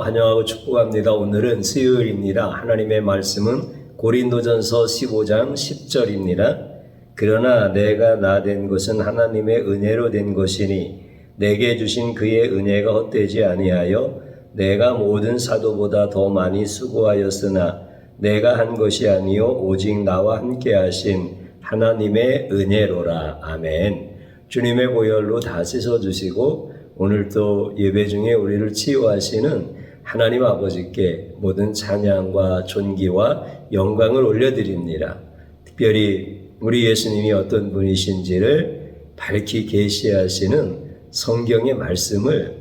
환영하고 축복합니다. 오늘은 수요일입니다. 하나님의 말씀은 고린도전서 15장 10절입니다. 그러나 내가 나 된 것은 하나님의 은혜로 된 것이니 내게 주신 그의 은혜가 헛되지 아니하여 내가 모든 사도보다 더 많이 수고하였으나 내가 한 것이 아니요 오직 나와 함께 하신 하나님의 은혜로라. 아멘. 주님의 보혈로 다 씻어주시고 오늘 또 예배 중에 우리를 치유하시는 하나님 아버지께 모든 찬양과 존귀와 영광을 올려드립니다. 특별히 우리 예수님이 어떤 분이신지를 밝히 계시하시는 성경의 말씀을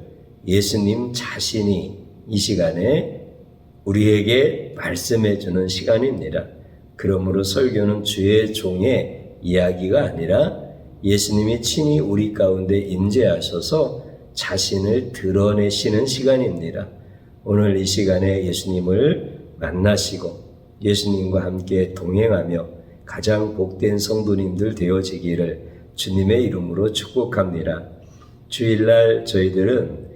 예수님 자신이 이 시간에 우리에게 말씀해 주는 시간입니다. 그러므로 설교는 주의 종의 이야기가 아니라 예수님이 친히 우리 가운데 임재하셔서 자신을 드러내시는 시간입니다. 오늘 이 시간에 예수님을 만나시고 예수님과 함께 동행하며 가장 복된 성도님들 되어지기를 주님의 이름으로 축복합니다. 주일날 저희들은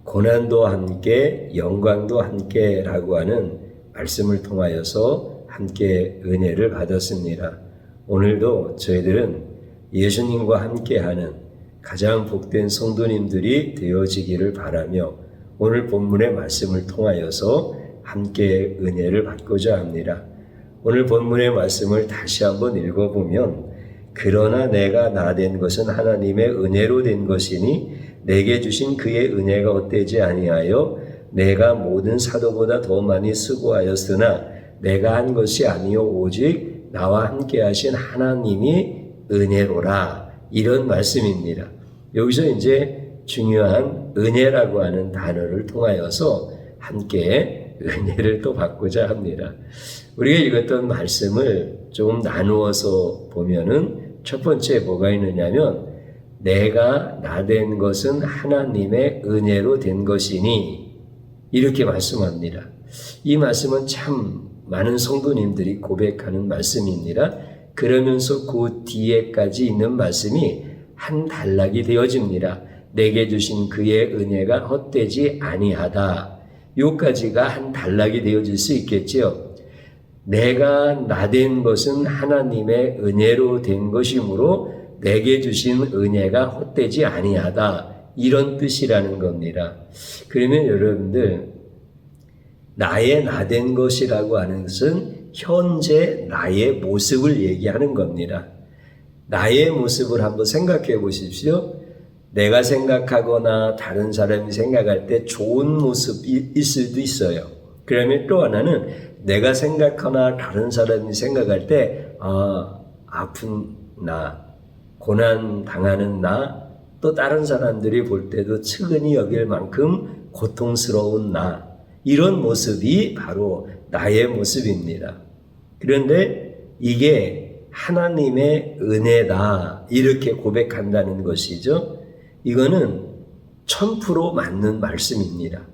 고난도 함께 영광도 함께라고 하는 말씀을 통하여서 함께 은혜를 받았습니다. 오늘도 저희들은 예수님과 함께하는 가장 복된 성도님들이 되어지기를 바라며 오늘 본문의 말씀을 통하여서 함께 은혜를 받고자 합니다. 오늘 본문의 말씀을 다시 한번 읽어보면 그러나 내가 나 된 것은 하나님의 은혜로 된 것이니 내게 주신 그의 은혜가 헛되지 아니하여 내가 모든 사도보다 더 많이 수고하였으나 내가 한 것이 아니요 오직 나와 함께 하신 하나님이 은혜로라. 이런 말씀입니다. 여기서 이제 중요한 은혜라고 하는 단어를 통하여서 함께 은혜를 또 받고자 합니다. 우리가 읽었던 말씀을 좀 나누어서 보면은 첫 번째 뭐가 있느냐면 내가 나 된 것은 하나님의 은혜로 된 것이니 이렇게 말씀합니다. 이 말씀은 참 많은 성도님들이 고백하는 말씀입니다. 그러면서 그 뒤에까지 있는 말씀이 한 단락이 되어집니다. 내게 주신 그의 은혜가 헛되지 아니하다. 요까지가 한 단락이 되어질 수 있겠지요. 내가 나 된 것은 하나님의 은혜로 된 것이므로 내게 주신 은혜가 헛되지 아니하다. 이런 뜻이라는 겁니다. 그러면 여러분들 나의 나 된 것이라고 하는 것은 현재 나의 모습을 얘기하는 겁니다. 나의 모습을 한번 생각해 보십시오. 내가 생각하거나 다른 사람이 생각할 때 좋은 모습일 수도 있어요. 그러면 또 하나는 내가 생각하거나 다른 사람이 생각할 때 아픈 나, 고난 당하는 나, 또 다른 사람들이 볼 때도 측은히 여길 만큼 고통스러운 나, 이런 모습이 바로 나의 모습입니다. 그런데 이게 하나님의 은혜다 이렇게 고백한다는 것이죠. 이거는 1000% 맞는 말씀입니다.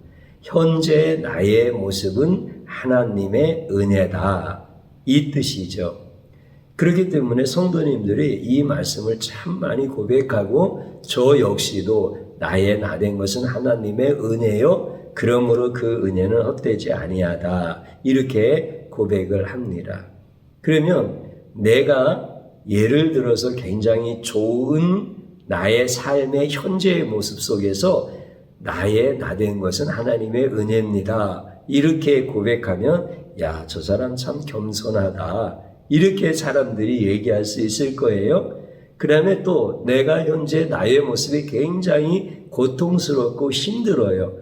현재 나의 모습은 하나님의 은혜다 이 뜻이죠. 그렇기 때문에 성도님들이 이 말씀을 참 많이 고백하고 저 역시도 나의 나 된 것은 하나님의 은혜요 그러므로 그 은혜는 헛되지 아니하다 이렇게 고백을 합니다. 그러면 내가 예를 들어서 굉장히 좋은 나의 삶의 현재의 모습 속에서 나의 나 된 것은 하나님의 은혜입니다. 이렇게 고백하면 야, 저 사람 참 겸손하다. 이렇게 사람들이 얘기할 수 있을 거예요. 그 다음에 또 내가 현재 나의 모습이 굉장히 고통스럽고 힘들어요.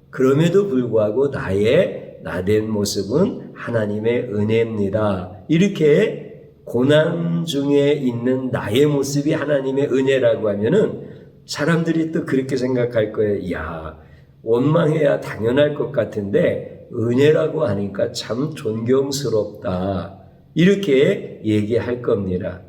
그럼에도 불구하고 나의 나 된 모습은 하나님의 은혜입니다. 이렇게 고난 중에 있는 나의 모습이 하나님의 은혜라고 하면은 사람들이 또 그렇게 생각할 거예요. 야, 원망해야 당연할 것 같은데 은혜라고 하니까 참 존경스럽다. 이렇게 얘기할 겁니다.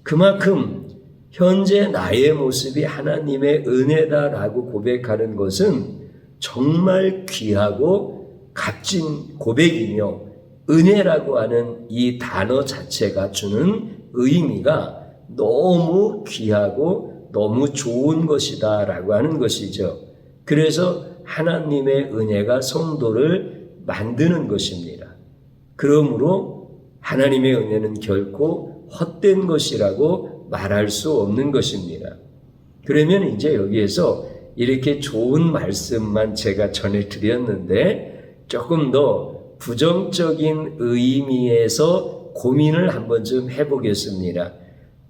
그만큼 현재 나의 모습이 하나님의 은혜다라고 고백하는 것은 정말 귀하고 값진 고백이며 은혜라고 하는 이 단어 자체가 주는 의미가 너무 귀하고 너무 좋은 것이다 라고 하는 것이죠. 그래서 하나님의 은혜가 성도를 만드는 것입니다. 그러므로 하나님의 은혜는 결코 헛된 것이라고 말할 수 없는 것입니다. 그러면 이제 여기에서 이렇게 좋은 말씀만 제가 전해드렸는데 조금 더 부정적인 의미에서 고민을 한번 좀 해보겠습니다.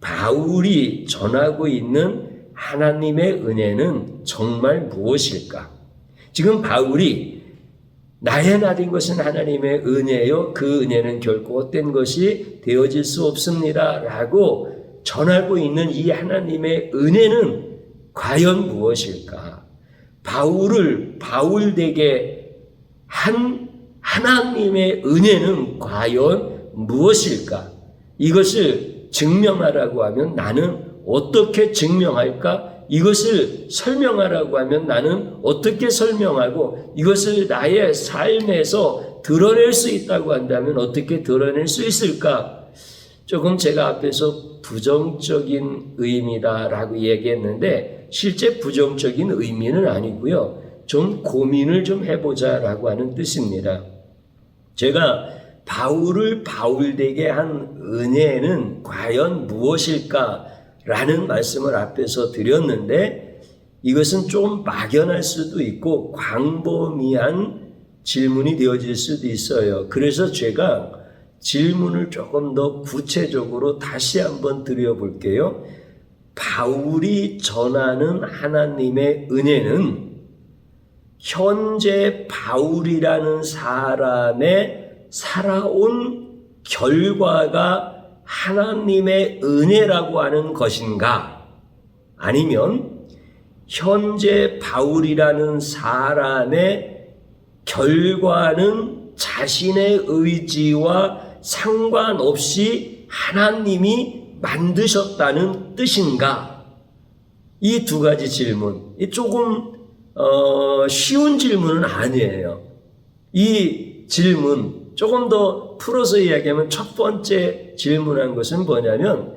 바울이 전하고 있는 하나님의 은혜는 정말 무엇일까? 지금 바울이 나의 나된 것은 하나님의 은혜요, 그 은혜는 결코 헛된 것이 되어질 수 없습니다 라고 전하고 있는 이 하나님의 은혜는 과연 무엇일까? 바울을 바울되게 한 하나님의 은혜는 과연 무엇일까? 이것을 증명하라고 하면 나는 어떻게 증명할까? 이것을 설명하라고 하면 나는 어떻게 설명하고 이것을 나의 삶에서 드러낼 수 있다고 한다면 어떻게 드러낼 수 있을까? 조금 제가 앞에서 부정적인 의미다라고 얘기했는데 실제 부정적인 의미는 아니고요. 좀 고민을 좀 해보자라고 하는 뜻입니다. 제가 바울을 바울되게 한 은혜는 과연 무엇일까? 라는 말씀을 앞에서 드렸는데 이것은 좀 막연할 수도 있고 광범위한 질문이 되어질 수도 있어요. 그래서 제가 질문을 조금 더 구체적으로 다시 한번 드려볼게요. 바울이 전하는 하나님의 은혜는 현재 바울이라는 사람의 살아온 결과가 하나님의 은혜라고 하는 것인가? 아니면 현재 바울이라는 사람의 결과는 자신의 의지와 상관없이 하나님이 만드셨다는 뜻인가? 이 두 가지 질문, 조금 쉬운 질문은 아니에요. 이 질문 조금 더 풀어서 이야기하면 첫 번째 질문한 것은 뭐냐면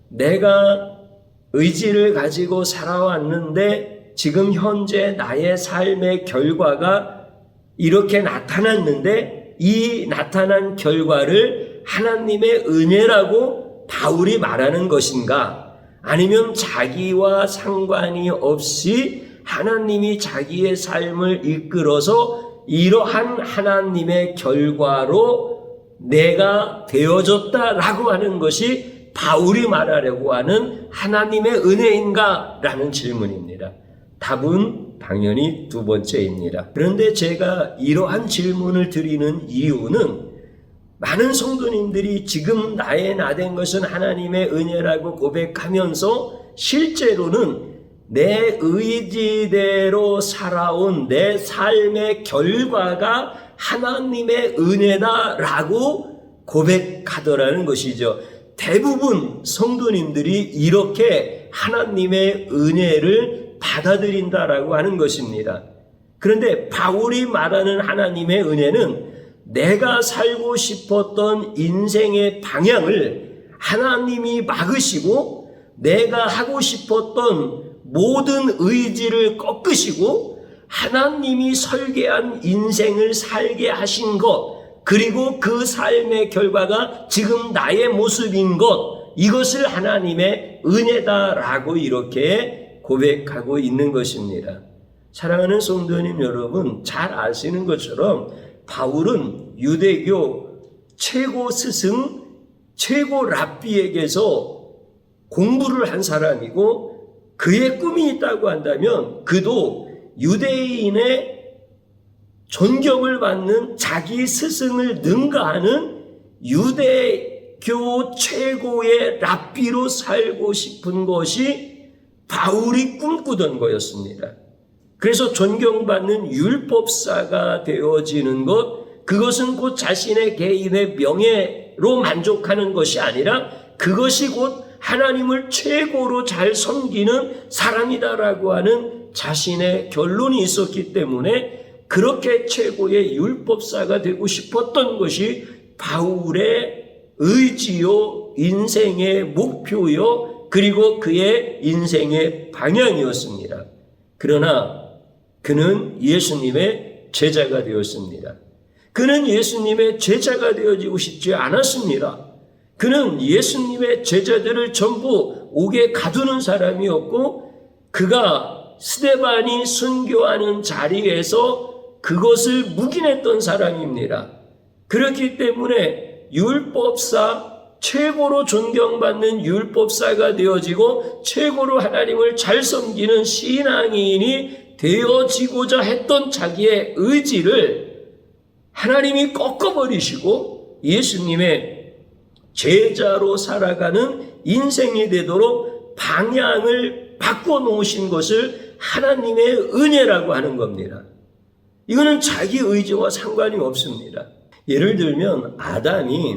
내가 의지를 가지고 살아왔는데 지금 현재 나의 삶의 결과가 이렇게 나타났는데 이 나타난 결과를 하나님의 은혜라고 바울이 말하는 것인가? 아니면 자기와 상관이 없이 하나님이 자기의 삶을 이끌어서 이러한 하나님의 결과로 내가 되어졌다라고 하는 것이 바울이 말하려고 하는 하나님의 은혜인가? 라는 질문입니다. 답은 당연히 두 번째입니다. 그런데 제가 이러한 질문을 드리는 이유는 많은 성도님들이 지금 나의 나된 것은 하나님의 은혜라고 고백하면서 실제로는 내 의지대로 살아온 내 삶의 결과가 하나님의 은혜다라고 고백하더라는 것이죠. 대부분 성도님들이 이렇게 하나님의 은혜를 받아들인다라고 하는 것입니다. 그런데 바울이 말하는 하나님의 은혜는 내가 살고 싶었던 인생의 방향을 하나님이 막으시고 내가 하고 싶었던 모든 의지를 꺾으시고 하나님이 설계한 인생을 살게 하신 것, 그리고 그 삶의 결과가 지금 나의 모습인 것, 이것을 하나님의 은혜다라고 이렇게 고백하고 있는 것입니다. 사랑하는 성도님 여러분, 잘 아시는 것처럼 바울은 유대교 최고 스승, 최고 랍비에게서 공부를 한 사람이고 그의 꿈이 있다고 한다면 그도 유대인의 존경을 받는 자기 스승을 능가하는 유대교 최고의 랍비로 살고 싶은 것이 바울이 꿈꾸던 거였습니다. 그래서 존경받는 율법사가 되어지는 것, 그것은 곧 자신의 개인의 명예로 만족하는 것이 아니라 그것이 곧 하나님을 최고로 잘 섬기는 사람이다라고 하는 자신의 결론이 있었기 때문에 그렇게 최고의 율법사가 되고 싶었던 것이 바울의 의지요, 인생의 목표요, 그리고 그의 인생의 방향이었습니다. 그러나 그는 예수님의 제자가 되었습니다. 그는 예수님의 제자가 되어지고 싶지 않았습니다. 그는 예수님의 제자들을 전부 옥에 가두는 사람이었고, 그가 스데반이 순교하는 자리에서 그것을 묵인했던 사람입니다. 그렇기 때문에 율법사, 최고로 존경받는 율법사가 되어지고 최고로 하나님을 잘 섬기는 신앙인이 되어지고자 했던 자기의 의지를 하나님이 꺾어버리시고 예수님의 제자로 살아가는 인생이 되도록 방향을 바꿔놓으신 것을 하나님의 은혜라고 하는 겁니다. 이거는 자기 의지와 상관이 없습니다. 예를 들면 아담이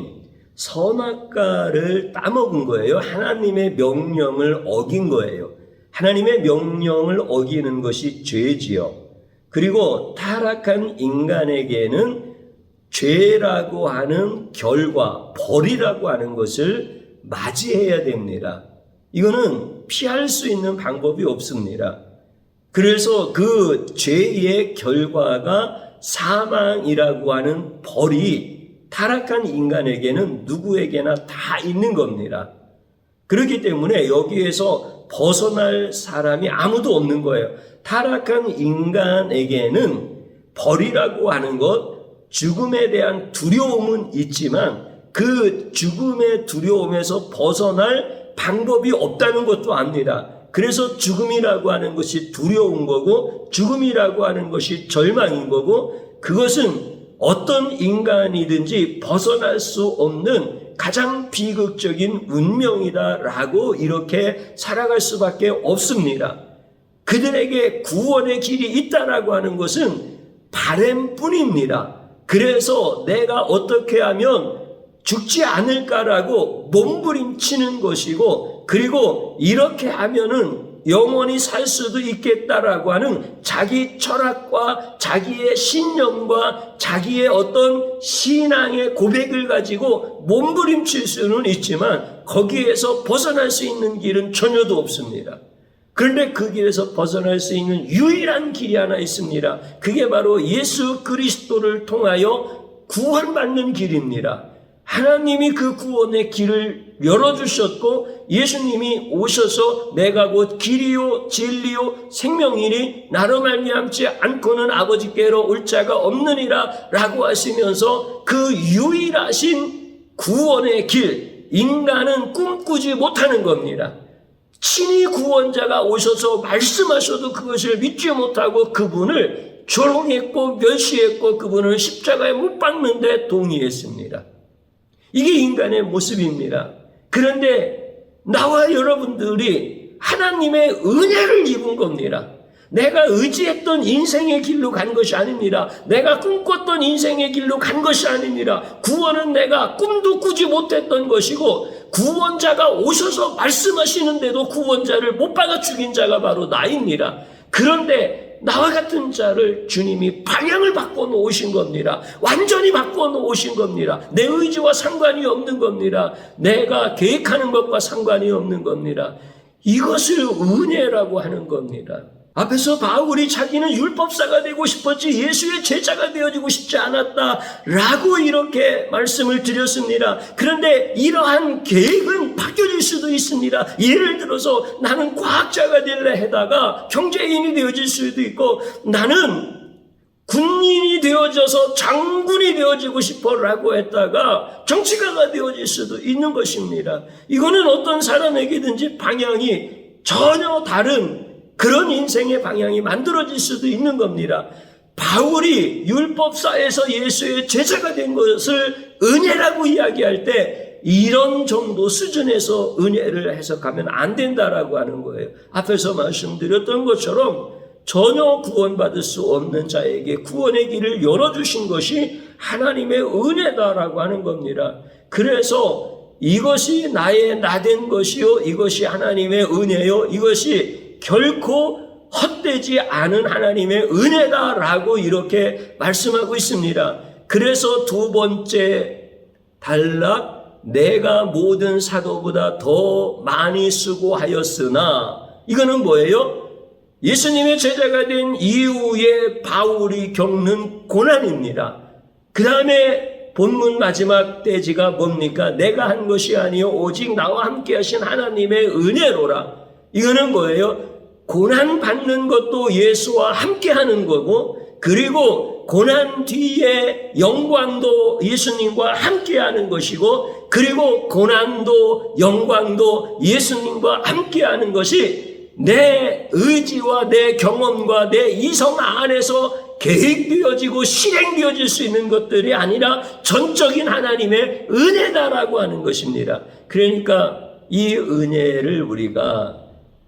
선악과를 따먹은 거예요. 하나님의 명령을 어긴 거예요. 하나님의 명령을 어기는 것이 죄지요. 그리고 타락한 인간에게는 죄라고 하는 결과, 벌이라고 하는 것을 맞이해야 됩니다. 이거는 피할 수 있는 방법이 없습니다. 그래서 그 죄의 결과가 사망이라고 하는 벌이 타락한 인간에게는 누구에게나 다 있는 겁니다. 그렇기 때문에 여기에서 벗어날 사람이 아무도 없는 거예요. 타락한 인간에게는 벌이라고 하는 것, 죽음에 대한 두려움은 있지만 그 죽음의 두려움에서 벗어날 방법이 없다는 것도 압니다. 그래서 죽음이라고 하는 것이 두려운 거고 죽음이라고 하는 것이 절망인 거고, 그것은 어떤 인간이든지 벗어날 수 없는 가장 비극적인 운명이다라고 이렇게 살아갈 수밖에 없습니다. 그들에게 구원의 길이 있다라고 하는 것은 바램뿐입니다. 그래서 내가 어떻게 하면 죽지 않을까라고 몸부림치는 것이고, 그리고 이렇게 하면은 영원히 살 수도 있겠다라고 하는 자기 철학과 자기의 신념과 자기의 어떤 신앙의 고백을 가지고 몸부림칠 수는 있지만 거기에서 벗어날 수 있는 길은 전혀도 없습니다. 그런데 그 길에서 벗어날 수 있는 유일한 길이 하나 있습니다. 그게 바로 예수 그리스도를 통하여 구원받는 길입니다. 하나님이 그 구원의 길을 열어주셨고 예수님이 오셔서 내가 곧 길이요 진리요 생명이니 나로 말미암지 않고는 아버지께로 올 자가 없느니라 라고 하시면서 그 유일하신 구원의 길, 인간은 꿈꾸지 못하는 겁니다. 친히 구원자가 오셔서 말씀하셔도 그것을 믿지 못하고 그분을 조롱했고 멸시했고 그분을 십자가에 못 박는데 동의했습니다. 이게 인간의 모습입니다. 그런데 나와 여러분들이 하나님의 은혜를 입은 겁니다. 내가 의지했던 인생의 길로 간 것이 아닙니다. 내가 꿈꿨던 인생의 길로 간 것이 아닙니다. 구원은 내가 꿈도 꾸지 못했던 것이고 구원자가 오셔서 말씀하시는데도 구원자를 못 박아 죽인 자가 바로 나입니다. 그런데 나와 같은 자를 주님이 방향을 바꿔놓으신 겁니다. 완전히 바꿔놓으신 겁니다. 내 의지와 상관이 없는 겁니다. 내가 계획하는 것과 상관이 없는 겁니다. 이것을 은혜라고 하는 겁니다. 앞에서 바울이 자기는 율법사가 되고 싶었지 예수의 제자가 되어지고 싶지 않았다라고 이렇게 말씀을 드렸습니다. 그런데 이러한 계획은 바뀌어질 수도 있습니다. 예를 들어서 나는 과학자가 될래 하다가 경제인이 되어질 수도 있고, 나는 군인이 되어져서 장군이 되어지고 싶어라고 했다가 정치가가 되어질 수도 있는 것입니다. 이거는 어떤 사람에게든지 방향이 전혀 다른 그런 인생의 방향이 만들어질 수도 있는 겁니다. 바울이 율법사에서 예수의 제자가 된 것을 은혜라고 이야기할 때 이런 정도 수준에서 은혜를 해석하면 안 된다라고 하는 거예요. 앞에서 말씀드렸던 것처럼 전혀 구원받을 수 없는 자에게 구원의 길을 열어주신 것이 하나님의 은혜다라고 하는 겁니다. 그래서 이것이 나의 나된 것이요, 이것이 하나님의 은혜요, 이것이 결코 헛되지 않은 하나님의 은혜다라고 이렇게 말씀하고 있습니다. 그래서 두 번째 단락, 내가 모든 사도보다 더 많이 수고하였으나, 이거는 뭐예요? 예수님의 제자가 된 이후에 바울이 겪는 고난입니다. 그 다음에 본문 마지막 대지가 뭡니까? 내가 한 것이 아니요 오직 나와 함께 하신 하나님의 은혜로라. 이거는 뭐예요? 고난 받는 것도 예수와 함께 하는 거고, 그리고 고난 뒤에 영광도 예수님과 함께 하는 것이고, 그리고 고난도 영광도 예수님과 함께 하는 것이 내 의지와 내 경험과 내 이성 안에서 계획되어지고 실행되어질 수 있는 것들이 아니라 전적인 하나님의 은혜다라고 하는 것입니다. 그러니까 이 은혜를 우리가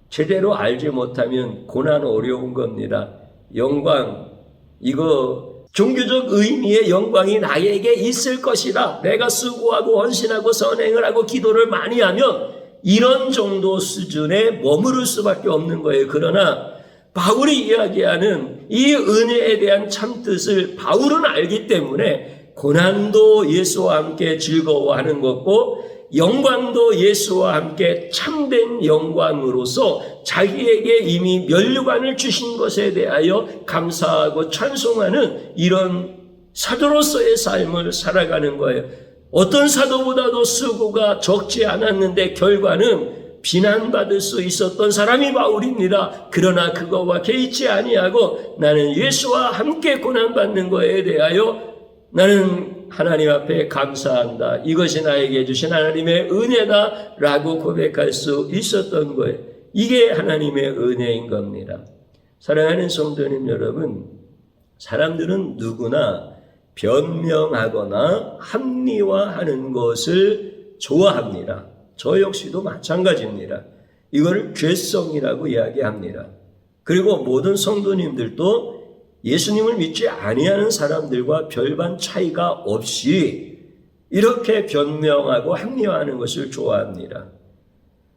제대로 알지 못하면 고난 어려운 겁니다. 영광, 이거 종교적 의미의 영광이 나에게 있을 것이다. 내가 수고하고 헌신하고 선행을 하고 기도를 많이 하면 이런 정도 수준에 머무를 수밖에 없는 거예요. 그러나 바울이 이야기하는 이 은혜에 대한 참뜻을 바울은 알기 때문에 고난도 예수와 함께 즐거워하는 것고, 영광도 예수와 함께 참된 영광으로서 자기에게 이미 면류관을 주신 것에 대하여 감사하고 찬송하는 이런 사도로서의 삶을 살아가는 거예요. 어떤 사도보다도 수고가 적지 않았는데 결과는 비난받을 수 있었던 사람이 바울입니다. 그러나 그거와 개의치 아니하고 나는 예수와 함께 고난받는 것에 대하여 나는 하나님 앞에 감사한다. 이것이 나에게 주신 하나님의 은혜다라고 고백할 수 있었던 거예요. 이게 하나님의 은혜인 겁니다. 사랑하는 성도님 여러분, 사람들은 누구나 변명하거나 합리화하는 것을 좋아합니다. 저 역시도 마찬가지입니다. 이걸 죄성이라고 이야기합니다. 그리고 모든 성도님들도 예수님을 믿지 아니하는 사람들과 별반 차이가 없이 이렇게 변명하고 합리화하는 것을 좋아합니다.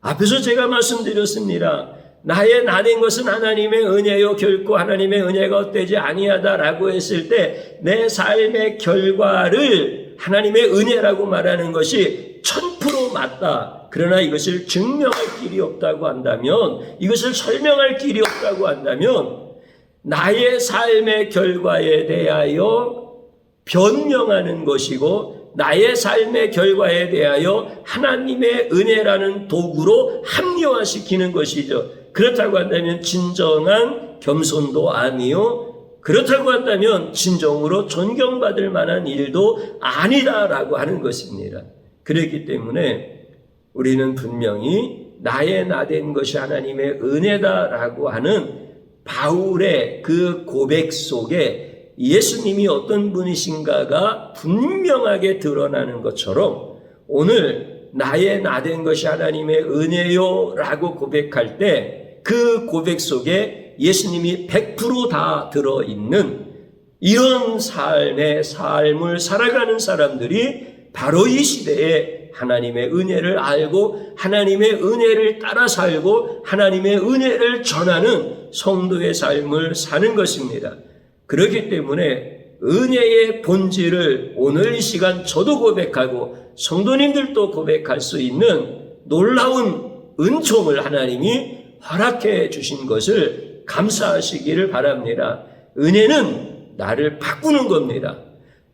앞에서 제가 말씀드렸습니다. 나의 나된 것은 하나님의 은혜요 결코 하나님의 은혜가 헛되지 아니하다라고 했을 때 내 삶의 결과를 하나님의 은혜라고 말하는 것이 1000% 맞다. 그러나 이것을 증명할 길이 없다고 한다면, 이것을 설명할 길이 없다고 한다면 나의 삶의 결과에 대하여 변명하는 것이고, 나의 삶의 결과에 대하여 하나님의 은혜라는 도구로 합리화시키는 것이죠. 그렇다고 한다면 진정한 겸손도 아니요, 그렇다고 한다면 진정으로 존경받을 만한 일도 아니다라고 하는 것입니다. 그렇기 때문에 우리는 분명히 나의 나된 것이 하나님의 은혜다라고 하는 바울의 그 고백 속에 예수님이 어떤 분이신가가 분명하게 드러나는 것처럼, 오늘 나의 나된 것이 하나님의 은혜요 라고 고백할 때 그 고백 속에 예수님이 100% 다 들어있는 이런 삶을 살아가는 사람들이 바로 이 시대에 하나님의 은혜를 알고 하나님의 은혜를 따라 살고 하나님의 은혜를 전하는 성도의 삶을 사는 것입니다. 그렇기 때문에 은혜의 본질을 오늘 이 시간 저도 고백하고 성도님들도 고백할 수 있는 놀라운 은총을 하나님이 허락해 주신 것을 감사하시기를 바랍니다. 은혜는 나를 바꾸는 겁니다.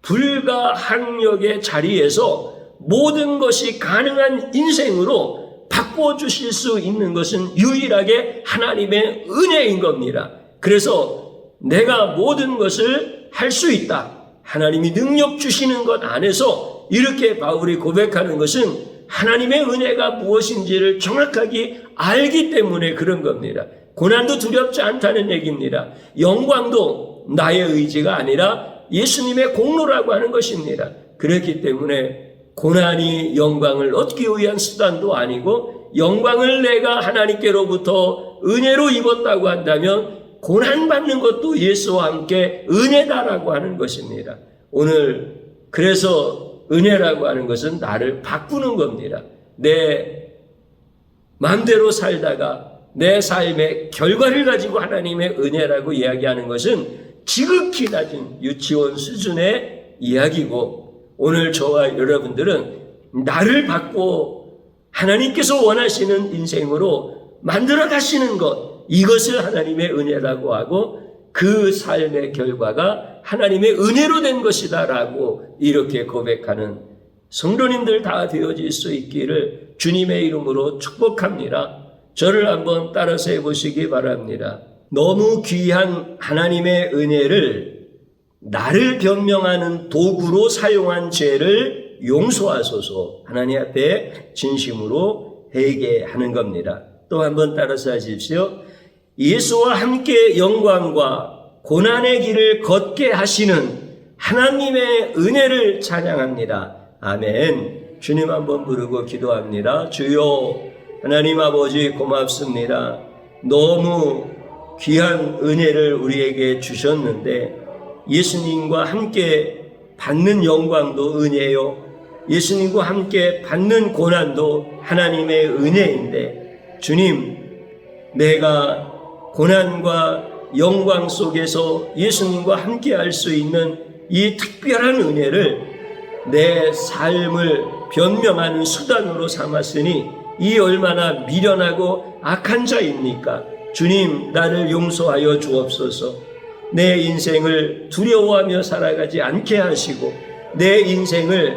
불가항력의 자리에서 모든 것이 가능한 인생으로 바꿔주실 수 있는 것은 유일하게 하나님의 은혜인 겁니다. 그래서 내가 모든 것을 할 수 있다. 하나님이 능력 주시는 것 안에서 이렇게 바울이 고백하는 것은 하나님의 은혜가 무엇인지를 정확하게 알기 때문에 그런 겁니다. 고난도 두렵지 않다는 얘기입니다. 영광도 나의 의지가 아니라 예수님의 공로라고 하는 것입니다. 그렇기 때문에 고난이 영광을 얻기 위한 수단도 아니고, 영광을 내가 하나님께로부터 은혜로 입었다고 한다면 고난받는 것도 예수와 함께 은혜다라고 하는 것입니다. 오늘 그래서 은혜라고 하는 것은 나를 바꾸는 겁니다. 내 마음대로 살다가 내 삶의 결과를 가지고 하나님의 은혜라고 이야기하는 것은 지극히 낮은 유치원 수준의 이야기고, 오늘 저와 여러분들은 나를 바꾸어 하나님께서 원하시는 인생으로 만들어 가시는 것, 이것을 하나님의 은혜라고 하고 그 삶의 결과가 하나님의 은혜로 된 것이다라고 이렇게 고백하는 성도님들 다 되어질 수 있기를 주님의 이름으로 축복합니다. 저를 한번 따라서 해보시기 바랍니다. 너무 귀한 하나님의 은혜를 나를 변명하는 도구로 사용한 죄를 용서하소서 하나님 앞에 진심으로 회개하는 겁니다. 또 한번 따라서 하십시오. 예수와 함께 영광과 고난의 길을 걷게 하시는 하나님의 은혜를 찬양합니다. 아멘. 주님 한번 부르고 기도합니다. 주여 하나님 아버지 고맙습니다. 너무 귀한 은혜를 우리에게 주셨는데 예수님과 함께 받는 영광도 은혜요. 예수님과 함께 받는 고난도 하나님의 은혜인데 주님, 내가 고난과 영광 속에서 예수님과 함께 할 수 있는 이 특별한 은혜를 내 삶을 변명하는 수단으로 삼았으니 이 얼마나 미련하고 악한 자입니까? 주님, 나를 용서하여 주옵소서. 내 인생을 두려워하며 살아가지 않게 하시고 내 인생을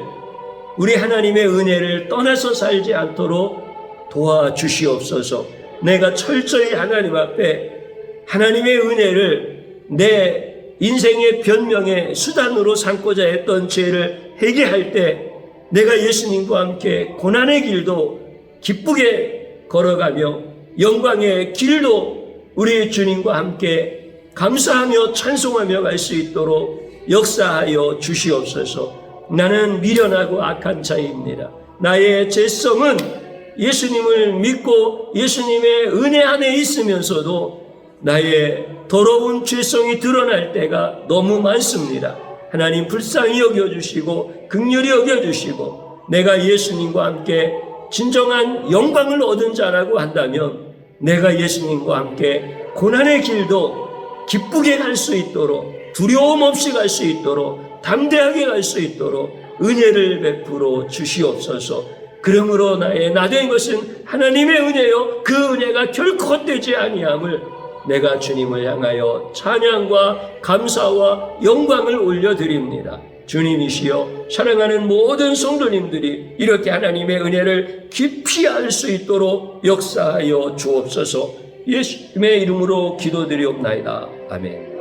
우리 하나님의 은혜를 떠나서 살지 않도록 도와주시옵소서. 내가 철저히 하나님 앞에 하나님의 은혜를 내 인생의 변명의 수단으로 삼고자 했던 죄를 회개할 때 내가 예수님과 함께 고난의 길도 기쁘게 걸어가며 영광의 길도 우리 주님과 함께 감사하며 찬송하며 갈 수 있도록 역사하여 주시옵소서. 나는 미련하고 악한 자입니다. 나의 죄성은 예수님을 믿고 예수님의 은혜 안에 있으면서도 나의 더러운 죄성이 드러날 때가 너무 많습니다. 하나님 불쌍히 여겨주시고 긍휼히 여겨주시고 내가 예수님과 함께 진정한 영광을 얻은 자라고 한다면 내가 예수님과 함께 고난의 길도 기쁘게 갈 수 있도록 두려움 없이 갈 수 있도록 담대하게 갈 수 있도록 은혜를 베풀어 주시옵소서. 그러므로 나의 나된 것은 하나님의 은혜요 그 은혜가 결코 헛되지 아니함을 내가 주님을 향하여 찬양과 감사와 영광을 올려드립니다. 주님이시여 사랑하는 모든 성도님들이 이렇게 하나님의 은혜를 깊이 알 수 있도록 역사하여 주옵소서. 예수님의 이름으로 기도드리옵나이다. 아멘.